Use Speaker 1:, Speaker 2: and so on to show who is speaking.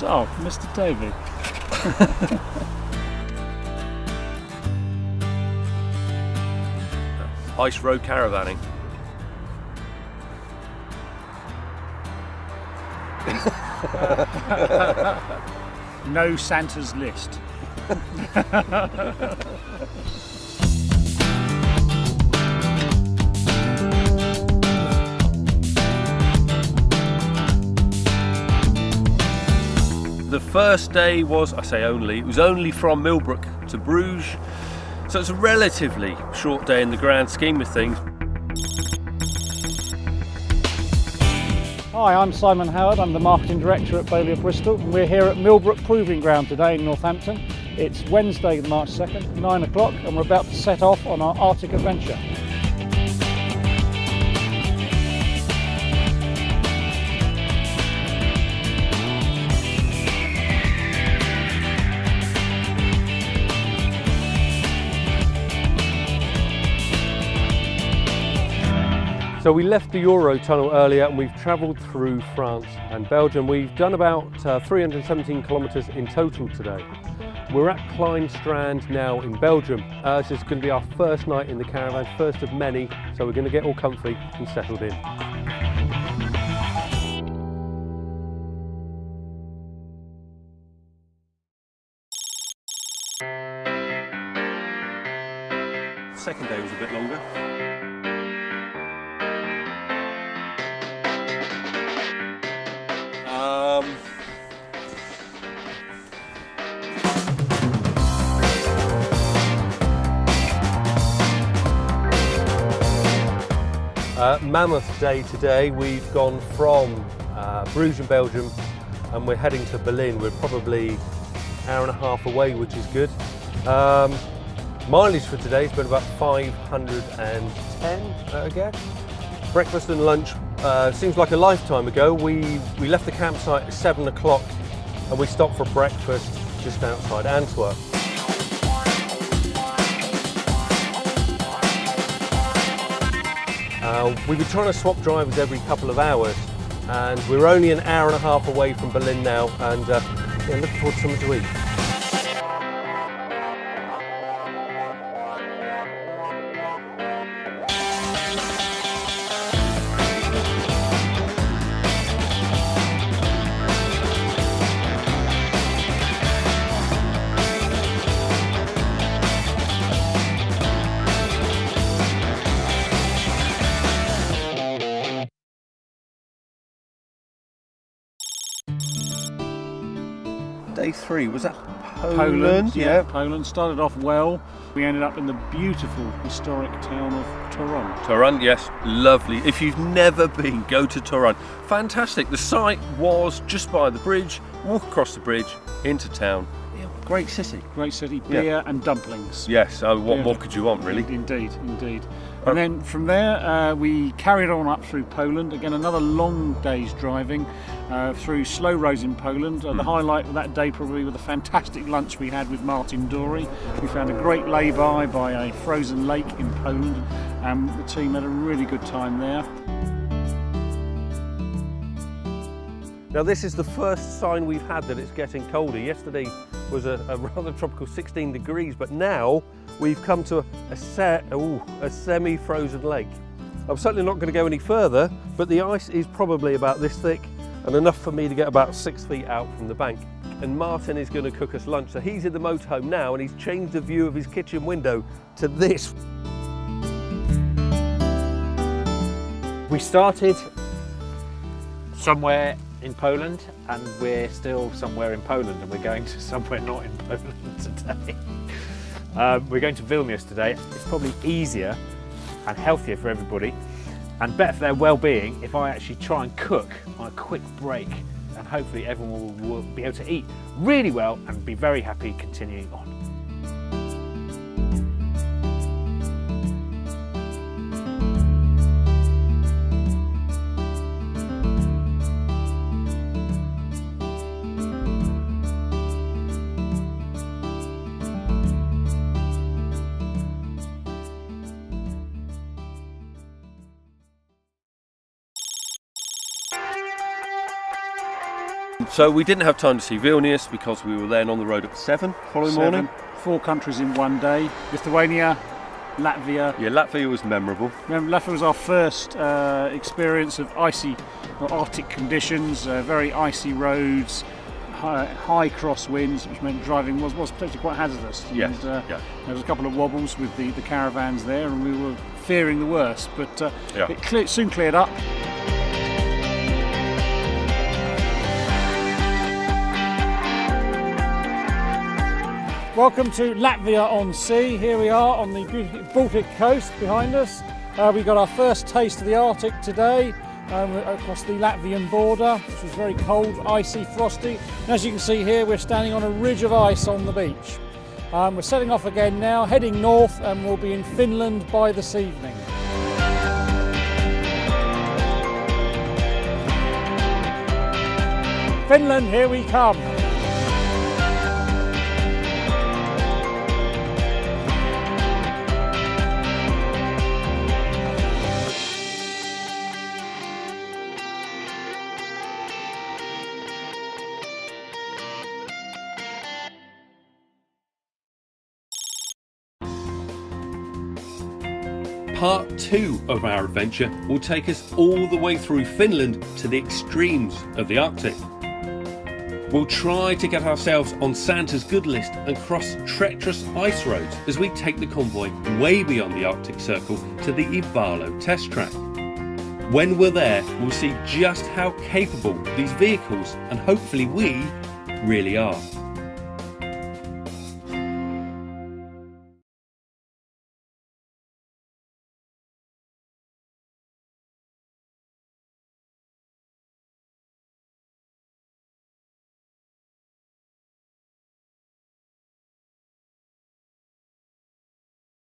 Speaker 1: course. Oh, Mr. Davey.
Speaker 2: Ice road caravanning.
Speaker 1: No Santa's list.
Speaker 2: The first day was, I say only, it was only from Millbrook to Bruges, so it's a relatively short day in the grand scheme of things.
Speaker 1: Hi, I'm Simon Howard. I'm the Marketing Director at Bailey of Bristol. And we're here at Millbrook Proving Ground today in Northampton. It's Wednesday, March 2nd, 9 o'clock, and we're about to set off on our Arctic adventure.
Speaker 2: So we left the Eurotunnel earlier and we've travelled through France and Belgium. We've done about 317 kilometres in total today. We're at Kleinstrand now in Belgium. This is going to be our first night in the caravan, first of many, so we're going to get all comfy and settled in. Second day was a bit longer. Mammoth day today. We've gone from Bruges in Belgium and we're heading to Berlin. We're probably an hour and a half away, which is good. Mileage for today has been about 510, I guess. Breakfast and lunch seems like a lifetime ago. We left the campsite at 7 o'clock and we stopped for breakfast just outside Antwerp. We've been trying to swap drivers every couple of hours and we're only an hour and a half away from Berlin now, and yeah, looking forward to something to eat. Day 3, was that Poland?
Speaker 1: Yeah, Poland. Started off well. We ended up in the beautiful historic town of Torun.
Speaker 2: Torun, yes, lovely. If you've never been, go to Torun. Fantastic. The site was just by the bridge, walk across the bridge into town. Yeah, great city.
Speaker 1: Great city, beer and dumplings.
Speaker 2: Yes, what could you want, really?
Speaker 1: Indeed, indeed. And then from there we carried on up through Poland. Again, another long day's driving through slow roads in Poland. The highlight of that day probably was the fantastic lunch we had with Martin Dory. We found a great lay-by a frozen lake in Poland, and the team had a really good time there.
Speaker 2: Now this is the first sign we've had that it's getting colder. Yesterday was a rather tropical 16 degrees, but now we've come to a semi-frozen lake. I'm certainly not going to go any further, but the ice is probably about this thick and enough for me to get about 6 feet out from the bank. And Martin is going to cook us lunch. So he's in the motorhome now and he's changed the view of his kitchen window to this.
Speaker 3: We started somewhere in Poland and we're still somewhere in Poland, and we're going to somewhere not in Poland today. We're going to Vilnius today. It's probably easier and healthier for everybody and better for their well-being if I actually try and cook on a quick break, and hopefully everyone will be able to eat really well and be very happy continuing on.
Speaker 2: So we didn't have time to see Vilnius because we were then on the road at 7 following morning.
Speaker 1: 4 countries in one day. Lithuania, Latvia.
Speaker 2: Yeah, Latvia was memorable.
Speaker 1: Remember, Latvia was our first experience of icy or Arctic conditions, very icy roads, high crosswinds, which meant driving was potentially quite hazardous.
Speaker 2: Yes,
Speaker 1: And,
Speaker 2: yeah.
Speaker 1: There was a couple of wobbles with the caravans there, and we were fearing the worst, but
Speaker 2: Yeah.
Speaker 1: it soon cleared up. Welcome to Latvia on Sea. Here we are on the beautiful Baltic coast behind us. We got our first taste of the Arctic today across the Latvian border, which was very cold, icy, frosty. And as you can see here, we're standing on a ridge of ice on the beach. We're setting off again now, heading north, and we'll be in Finland by this evening. Finland, here we come.
Speaker 2: Part 2 of our adventure will take us all the way through Finland to the extremes of the Arctic. We'll try to get ourselves on Santa's good list and cross treacherous ice roads as we take the convoy way beyond the Arctic Circle to the Ivalo test track. When we're there, we'll see just how capable these vehicles, and hopefully we, really are.